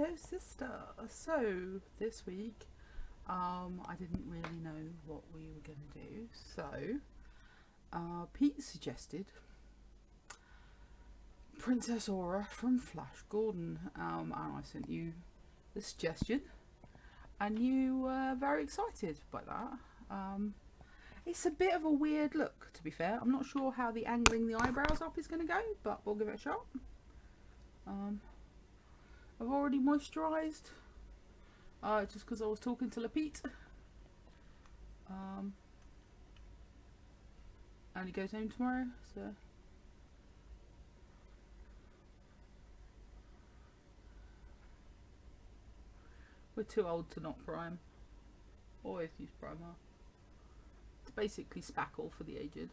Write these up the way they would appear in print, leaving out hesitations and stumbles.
Hello sister. So this week I didn't really know what we were going to do, so Pete suggested Princess Aura from Flash Gordon, and I sent you the suggestion and you were very excited by that. It's a bit of a weird look, to be fair. I'm not sure how the angling the eyebrows up is going to go, but we'll give it a shot. I've already moisturised, just because I was talking to Pete. And he goes home tomorrow, so we're too old to not prime. Always use primer. It's basically spackle for the aged.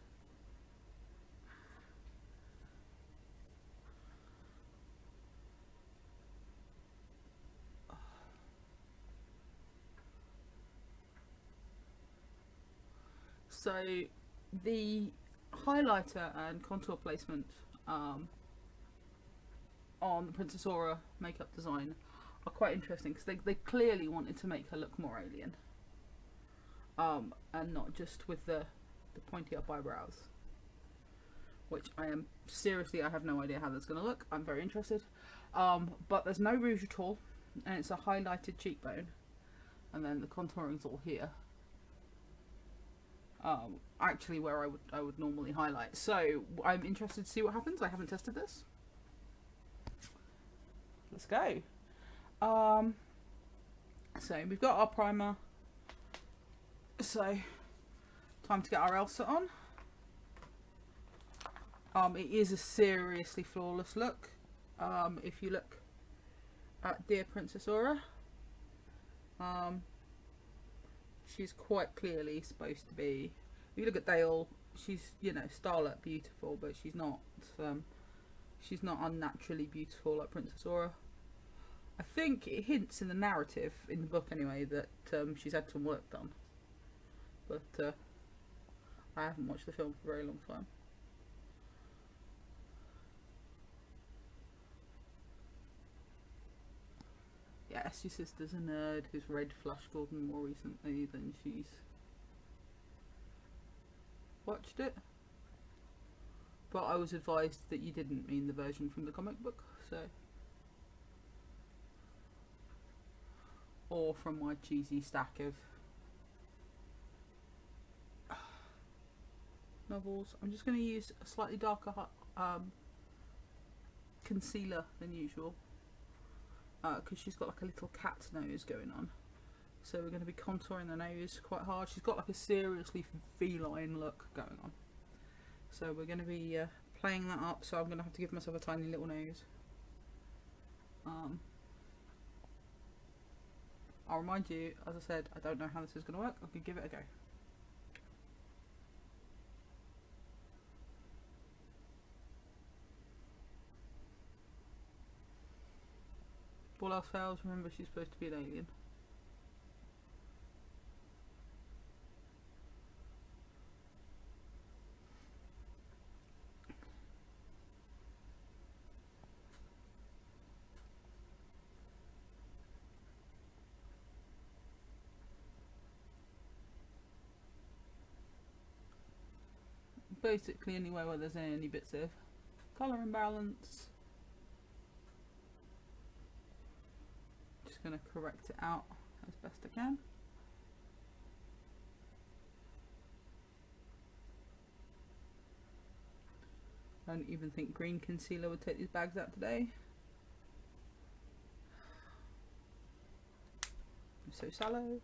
So the highlighter and contour placement on the Princess Aura makeup design are quite interesting because they clearly wanted to make her look more alien, and not just with the pointy up eyebrows, which I have no idea how that's going to look. I'm very interested, but there's no rouge at all, and it's a highlighted cheekbone, and then the contouring's all here. Actually where I would normally highlight. So I'm interested to see what happens. I haven't tested this. Let's go. So we've got our primer. So time to get our Elsa on. It is a seriously flawless look. If you look at Dear Princess Aura, she's quite clearly supposed to be, if you look at Dale, she's, you know, starlet beautiful, but she's not unnaturally beautiful like Princess Aura. I think it hints in the narrative, in the book anyway, that she's had some work done, but I haven't watched the film for a very long time. Yes, your sister's a nerd who's read Flash Gordon more recently than she's watched it. But I was advised that you didn't mean the version from the comic book, so. Or from my cheesy stack of novels. I'm just going to use a slightly darker concealer than usual, because she's got like a little cat nose going on, so we're going to be contouring the nose quite hard. She's got like a seriously feline look going on, so we're going to be playing that up, so I'm going to have to give myself a tiny little nose. I'll remind you, as I said, I don't know how this is going to work. I can give it a go. If all else fails, remember she's supposed to be an alien. Basically anywhere where there's any bits of colour imbalance. Just going to correct it out as best I can. I don't even think green concealer would take these bags out today. I'm so sallow.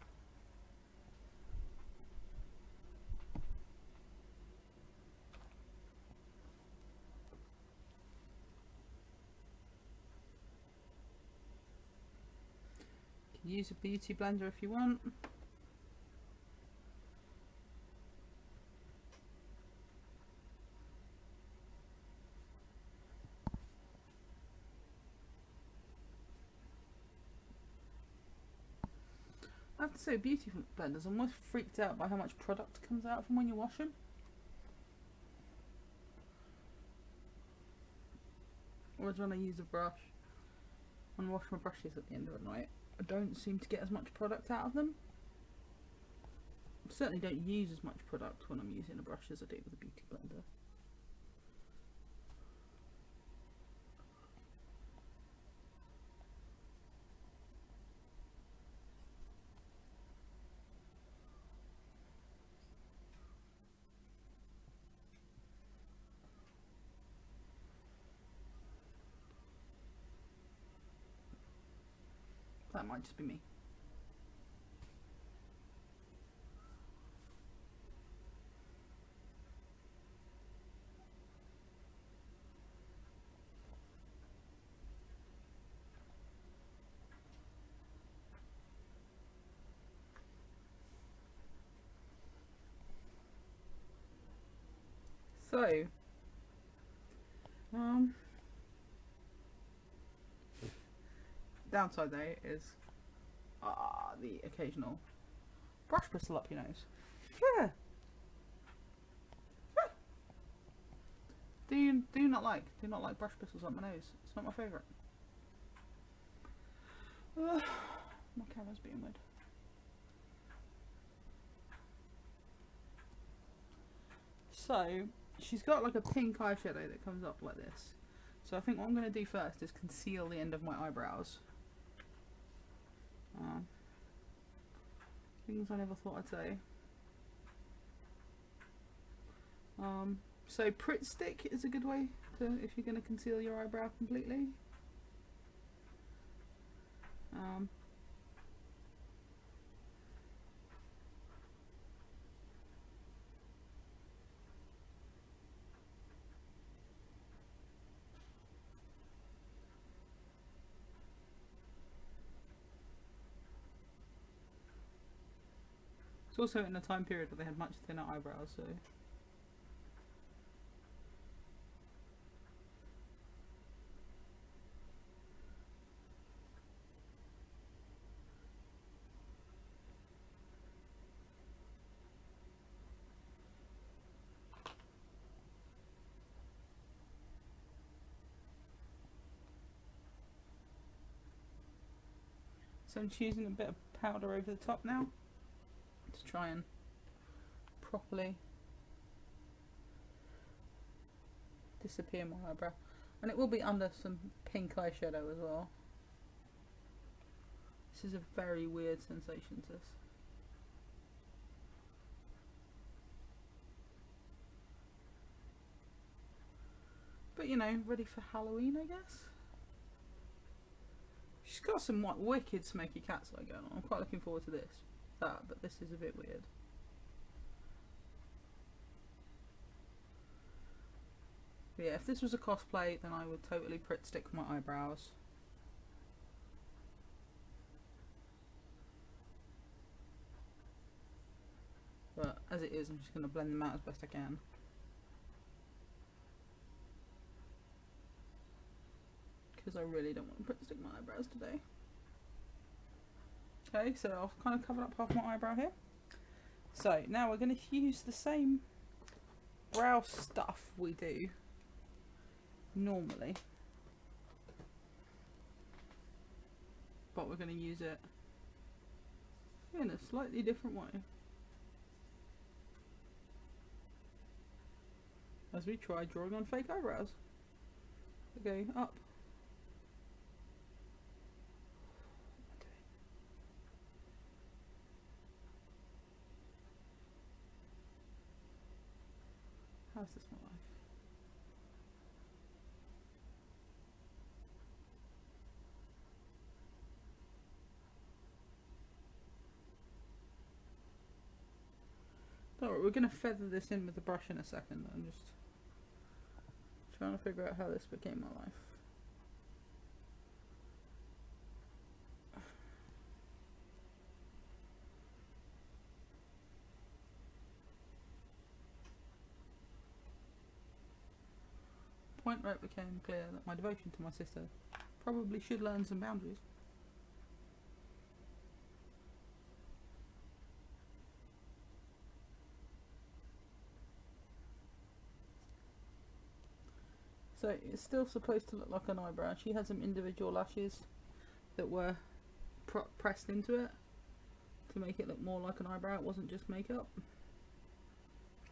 Use a beauty blender if you want. I have to say, beauty blenders, I'm almost freaked out by how much product comes out from when you wash them. Whereas when I use a brush, and wash my brushes at the end of the night, I don't seem to get as much product out of them. I certainly don't use as much product when I'm using a brush as I do with a beauty blender. That might just be me. So, downside though is the occasional brush bristle up your nose. Yeah. Do not like brush bristles up my nose. It's not my favourite. My camera's being weird. So she's got like a pink eyeshadow that comes up like this. So I think what I'm going to do first is conceal the end of my eyebrows. Things I never thought I'd say. So Pritt Stick is a good way to, if you're going to conceal your eyebrow completely. It's also in a time period where they had much thinner eyebrows, so. So I'm just using a bit of powder over the top now to try and properly disappear my eyebrow, and it will be under some pink eyeshadow as well. This is a very weird sensation, sis. But you know, ready for Halloween, I guess. She's got some wicked smoky cat's eye going on. I'm quite looking forward to this. But this is a bit weird. But yeah, if this was a cosplay, then I would totally Pritt Stick my eyebrows. But as it is, I'm just going to blend them out as best I can. Because I really don't want to Pritt Stick my eyebrows today. Okay, so I've kind of covered up half my eyebrow here. So now we're going to use the same brow stuff we do normally, but we're going to use it in a slightly different way as we try drawing on fake eyebrows. Okay, up. How's this my life? Don't worry, we're going to feather this in with the brush in a second. I'm just trying to figure out how this became my life. Point where it became clear that my devotion to my sister probably should learn some boundaries. So it's still supposed to look like an eyebrow. She has some individual lashes that were pressed into it to make it look more like an eyebrow. It wasn't just makeup.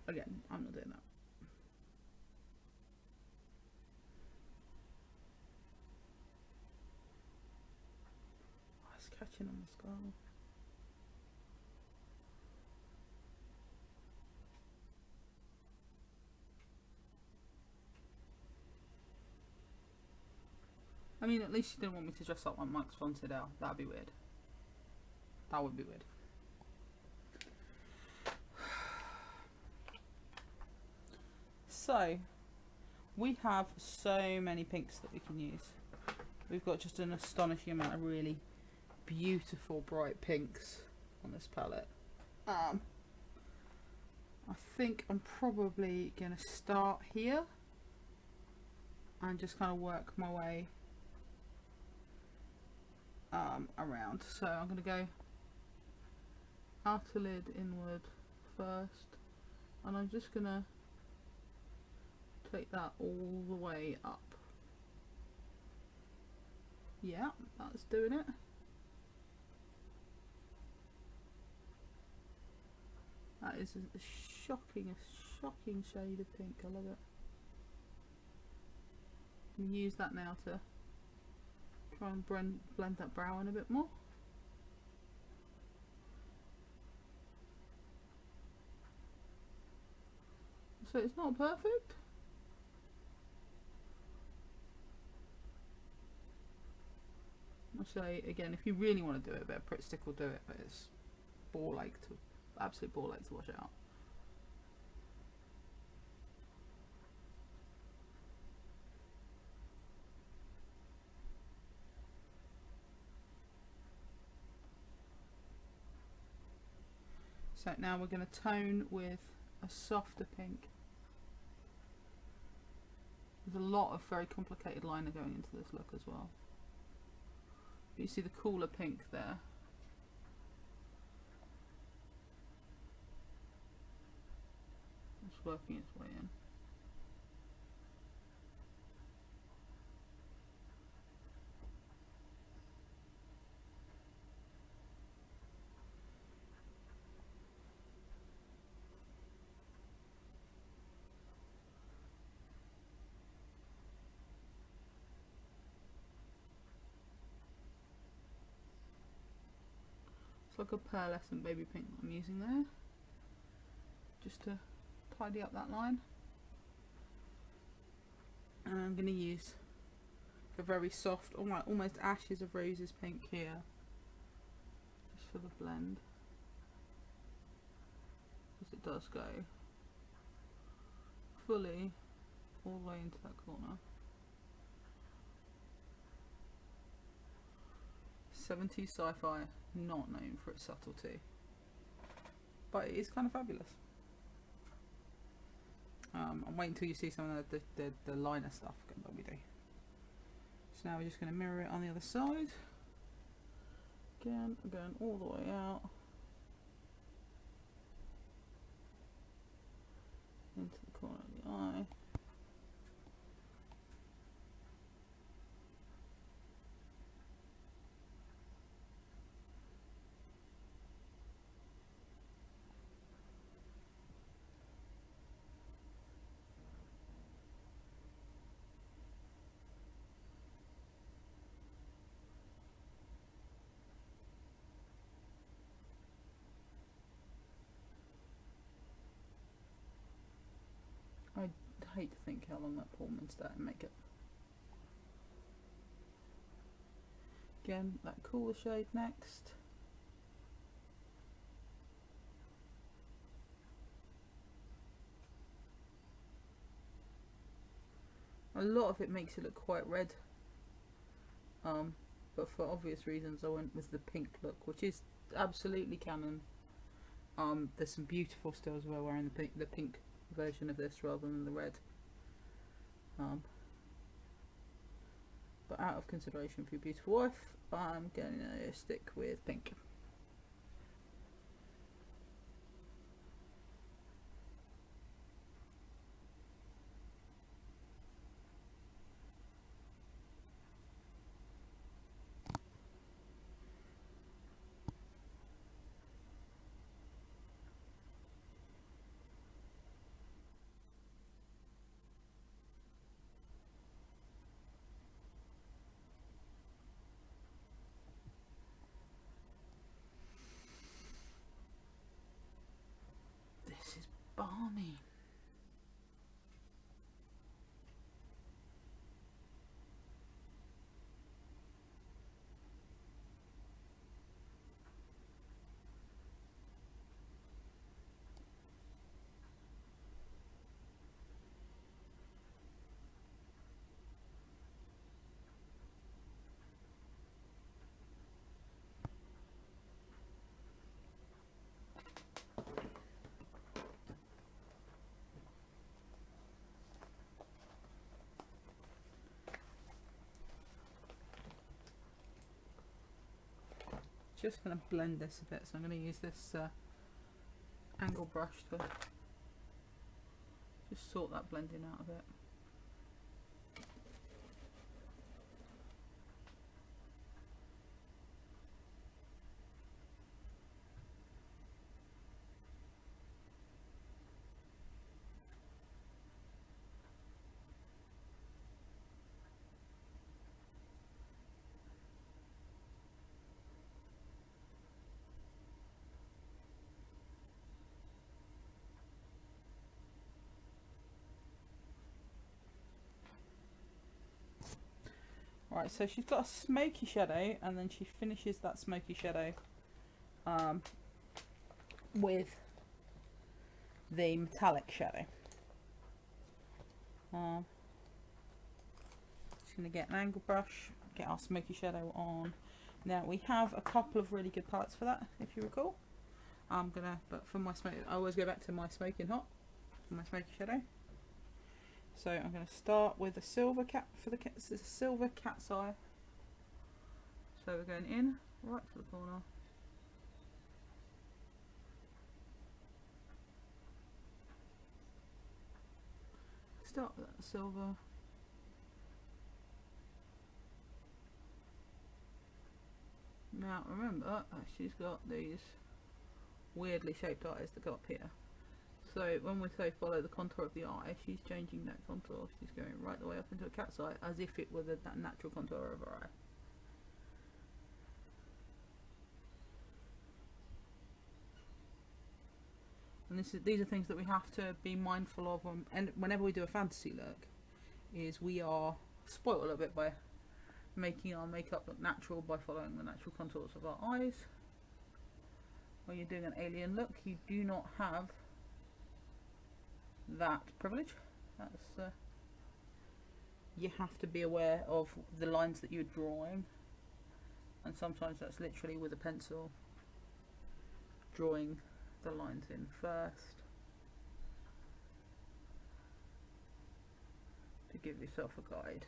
Again, I'm not doing that. Oh, it's catching on the skull. I mean, at least she didn't want me to dress up like Mike's von Sydow. That'd be weird. That would be weird. So, we have so many pinks that we can use. We've got just an astonishing amount of really beautiful bright pinks on this palette. I think I'm probably going to start here and just kind of work my way around. So I'm going to go outer lid inward first, and I'm just going to take that all the way up. Yeah, that's doing it. That is a shocking shade of pink. I love it. I'm going to use that now to try and blend that brow in a bit more. So it's not perfect. I'll say again, if you really want to do it, a bit of Pritt Stick will do it, but it's ball ache to absolute ball ache to wash out. So now we're going to tone with a softer pink. There's a lot of very complicated liner going into this look as well. But you see the cooler pink there. It's working its way in. It's like a pearlescent baby pink that I'm using there, just to tidy up that line. And I'm going to use a very soft, almost ashes of roses pink here, just for the blend, because it does go fully all the way into that corner. 70s sci-fi, not known for its subtlety, but it is kind of fabulous. I'm waiting until you see some of the liner stuff that we do. So now we're just going to mirror it on the other side. Again, going all the way out into the corner of the eye. I hate to think how long that Pullman's that in makeup. Again, that cooler shade next. A lot of it makes it look quite red, but for obvious reasons I went with the pink look, which is absolutely canon. There's some beautiful stills where we're wearing the pink version of this rather than the red, but out of consideration for your beautiful wife, I'm going to stick with pink. Army. Just going to blend this a bit, so I'm going to use this angle brush to just sort that blending out a bit. Right, so she's got a smoky shadow, and then she finishes that smoky shadow with the metallic shadow. Just going to get an angle brush, get our smoky shadow on. Now we have a couple of really good palettes for that, if you recall. But for my smoke, I always go back to my smoking hot for my smoky shadow. So I'm going to start with a silver cat for the cat. This is a silver cat's eye. So we're going in right to the corner. Start with that silver. Now remember that she's got these weirdly shaped eyes that go up here. So when we say follow the contour of the eye, she's changing that contour. She's going right the way up into a cat's eye, as if it were that natural contour of her eye. And these are things that we have to be mindful of, and whenever we do a fantasy look, is we are spoiled a little bit by making our makeup look natural by following the natural contours of our eyes. When you're doing an alien look, you do not have that privilege. That's you have to be aware of the lines that you're drawing, and sometimes that's literally with a pencil, drawing the lines in first to give yourself a guide.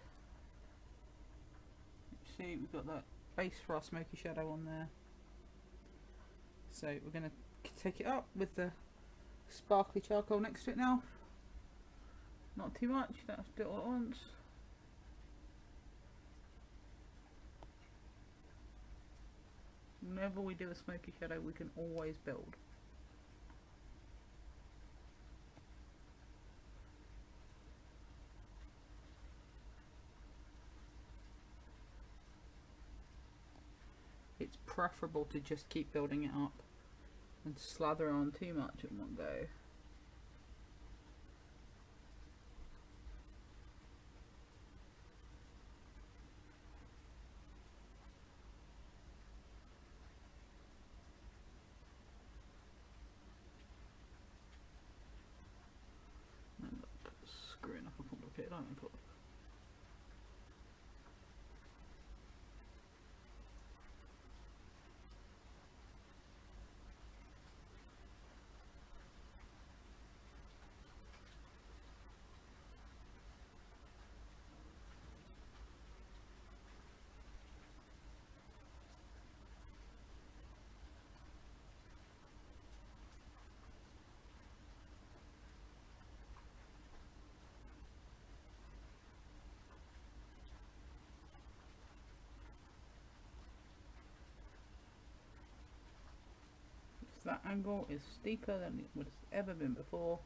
See, we've got that base for our smoky shadow on there, so we're going to take it up with the sparkly charcoal next to it now. Not too much, you don't have to do it all at once. Whenever we do a smoky shadow, we can always build. It's preferable to just keep building it up and slather on too much at one go. End up screwing up a complicated iron cord. That angle is steeper than it would have ever been before,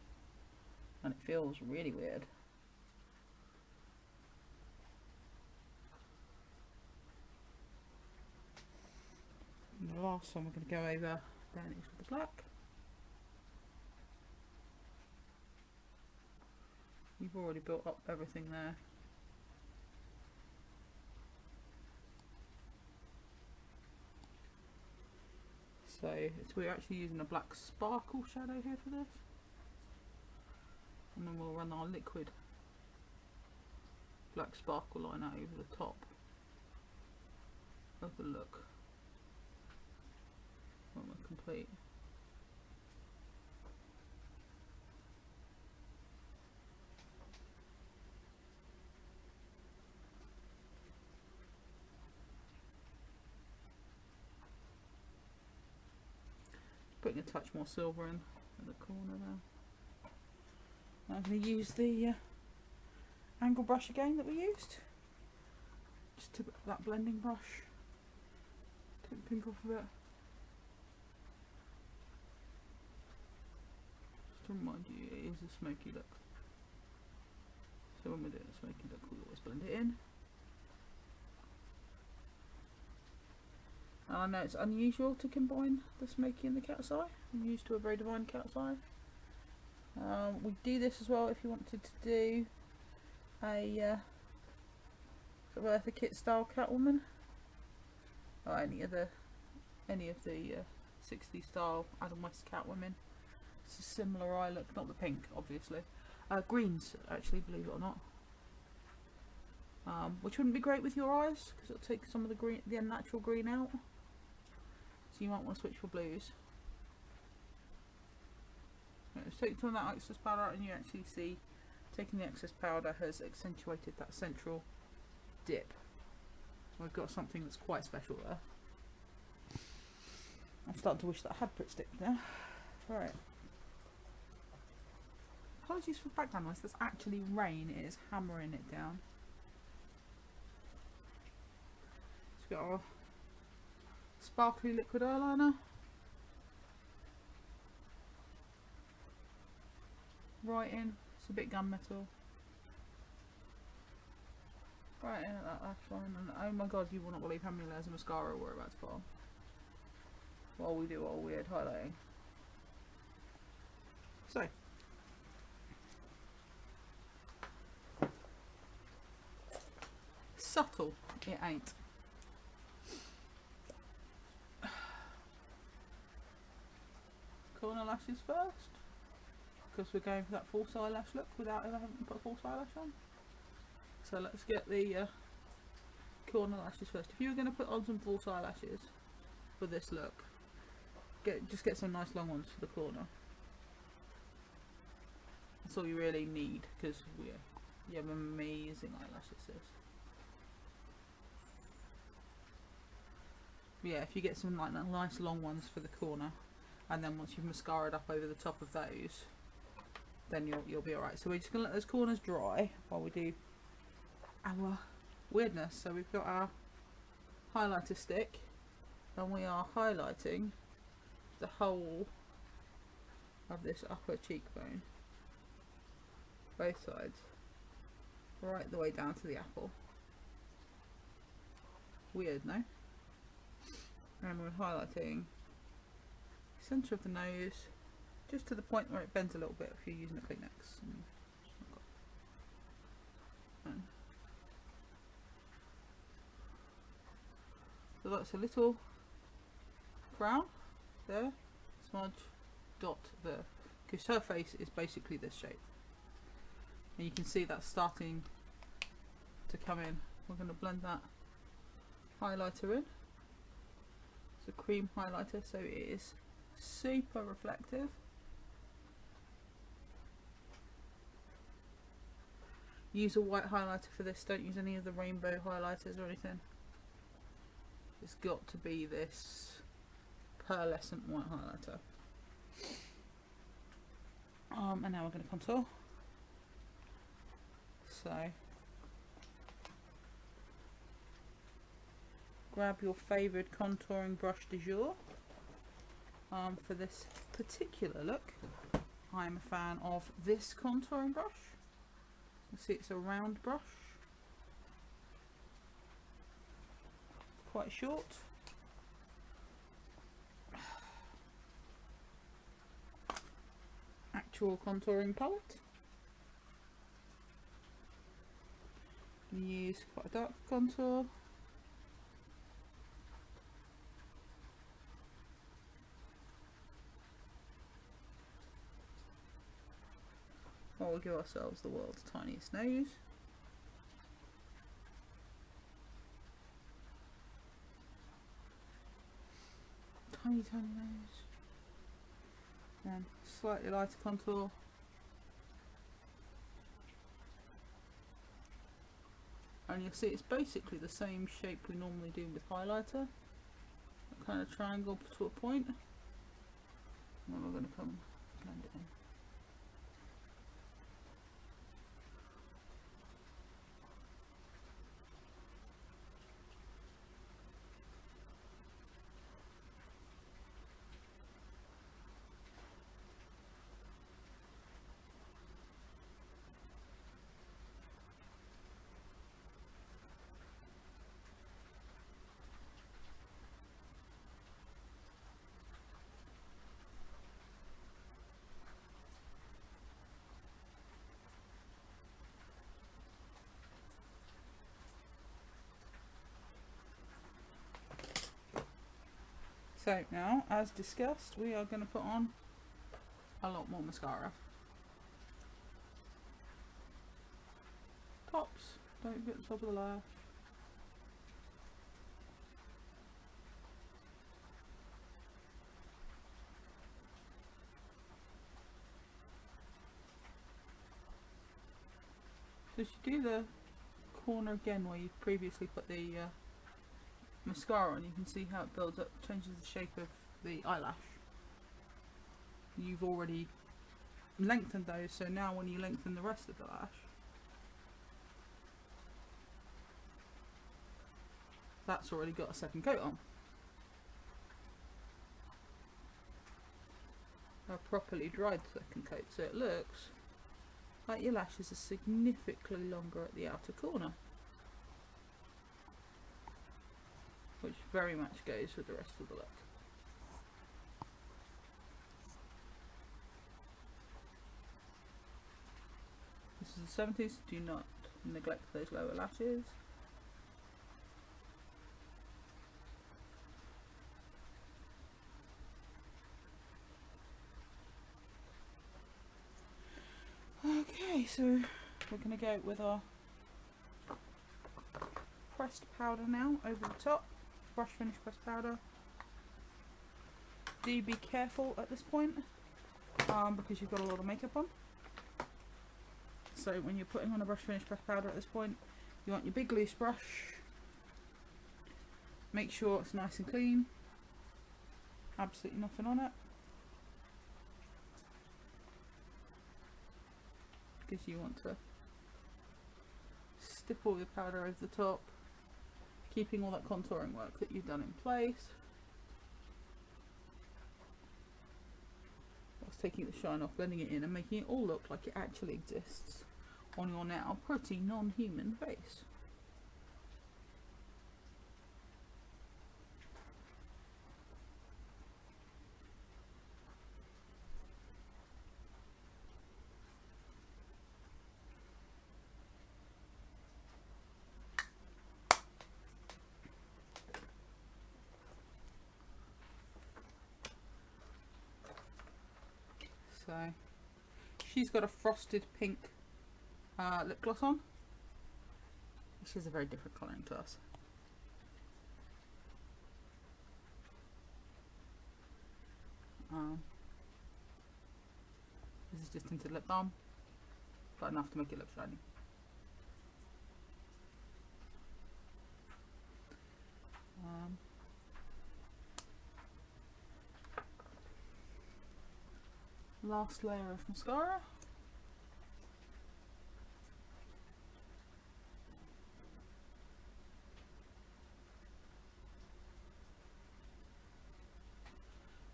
and it feels really weird. And the last one we're going to go over then is with the black. you've already built up everything there. So we're actually using a black sparkle shadow here for this, and then we'll run our liquid black sparkle liner over the top of the look when we're complete. Putting a touch more silver in at the corner there. I'm going to use the angle brush again that we used, just to that blending brush, take the pink off of it, just to remind you it is a smoky look, so when we're doing a smoky look we always blend it in. And I know it's unusual to combine the smoky and the cat's eye. I'm used to a very divine cat's eye. We do this as well if you wanted to do a sort of Eartha Kitt style Catwoman, or any of the 60s style Adam West Catwomen. It's a similar eye look, not the pink obviously. Greens actually, believe it or not. Which wouldn't be great with your eyes because it'll take some of the green, the unnatural green out. So you might want to switch for blues. Let's take some of that excess powder out, and you actually see taking the excess powder has accentuated that central dip. We've got something that's quite special there. I'm starting to wish that I had put stick there. Right. Apologies for background noise, there's actually rain, it is hammering it down. Let's get our sparkly liquid eyeliner. Right in, it's a bit gunmetal. Right in at that lash line, and oh my god, you will not believe how many layers of mascara we're about to put on while we do our weird highlighting. So, subtle it ain't. Corner lashes first, because we're going for that false eyelash look without ever having put a false eyelash on. So let's get the corner lashes first. If you were going to put on some false eyelashes for this look, just get some nice long ones for the corner. That's all you really need, because you have amazing eyelashes, sis. Yeah, if you get some like nice long ones for the corner, and then once you've mascaraed up over the top of those, then you'll be alright. So we're just going to let those corners dry while we do our weirdness. So we've got our highlighter stick, and we are highlighting the whole of this upper cheekbone, both sides, right the way down to the apple. Weird, no? And we're highlighting centre of the nose, just to the point where it bends a little bit if you're using a Kleenex. So that's a little frown there, smudge, dot there, because her face is basically this shape, and you can see that's starting to come in. We're going to blend that highlighter in. It's a cream highlighter, so it is super reflective. Use a white highlighter for this, don't use any of the rainbow highlighters or anything. It's got to be this pearlescent white highlighter. And now we're going to contour. So grab your favoured contouring brush du jour. For this particular look, I'm a fan of this contouring brush. You see it's a round brush, quite short. Actual contouring palette. I'm going to use quite a dark contour. While we give ourselves the world's tiniest nose. Tiny, tiny nose. Then slightly lighter contour. And you'll see it's basically the same shape we normally do with highlighter. A kind of triangle to a point. And then we're going to come blend it in. So now, as discussed, we are going to put on a lot more mascara. Tops, don't get the top of the lash. So you do the corner again where you've previously put the mascara on, you can see how it builds up, changes the shape of the eyelash. You've already lengthened those, so now when you lengthen the rest of the lash, that's already got a second coat on. A properly dried second coat, so it looks like your lashes are significantly longer at the outer corner, which very much goes with the rest of the look. This is the 70s, do not neglect those lower lashes. Okay, so we're going to go with our pressed powder now over the top, brush finish pressed powder. Do be careful at this point because you've got a lot of makeup on. So when you're putting on a brush finish pressed powder at this point, you want your big loose brush. Make sure it's nice and clean, absolutely nothing on it, because you want to stipple your powder over the top, keeping all that contouring work that you've done in place, whilst taking the shine off, blending it in and making it all look like it actually exists on your now pretty non-human face. So she's got a frosted pink lip gloss on, which is a very different colouring to us. This is just tinted lip balm, but enough to make it look shiny. Last layer of mascara.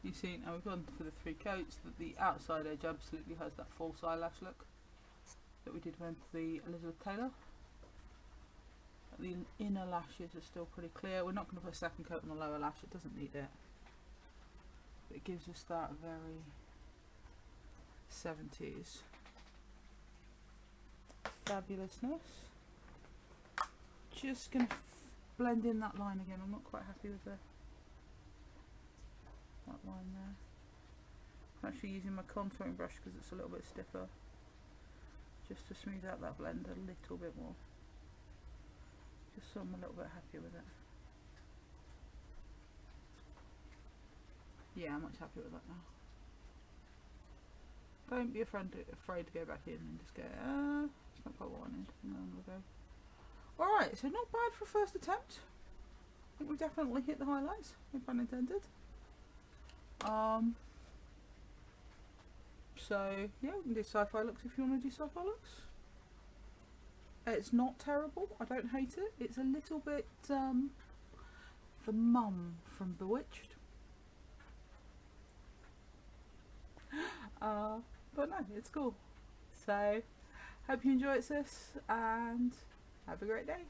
You see, now we've gone for the 3 coats, that the outside edge absolutely has that false eyelash look that we did with the Elizabeth Taylor. The inner lashes are still pretty clear. We're not going to put a second coat on the lower lash, it doesn't need it. But it gives us that very 70s fabulousness. just going to blend in that line again. I'm not quite happy with that line there. I'm actually using my contouring brush because it's a little bit stiffer, just to smooth out that blend a little bit more, just so I'm a little bit happier with it. Yeah, I'm much happier with that now. Don't be afraid to go back in and just go, it's not quite what I need, and then we'll go. Alright, so not bad for a first attempt. I think we definitely hit the highlights, no pun intended. So yeah, we can do sci-fi looks if you want to do sci-fi looks. It's not terrible, I don't hate it. It's a little bit the mum from Bewitched. But no, it's cool. So hope you enjoy it, sis, and have a great day.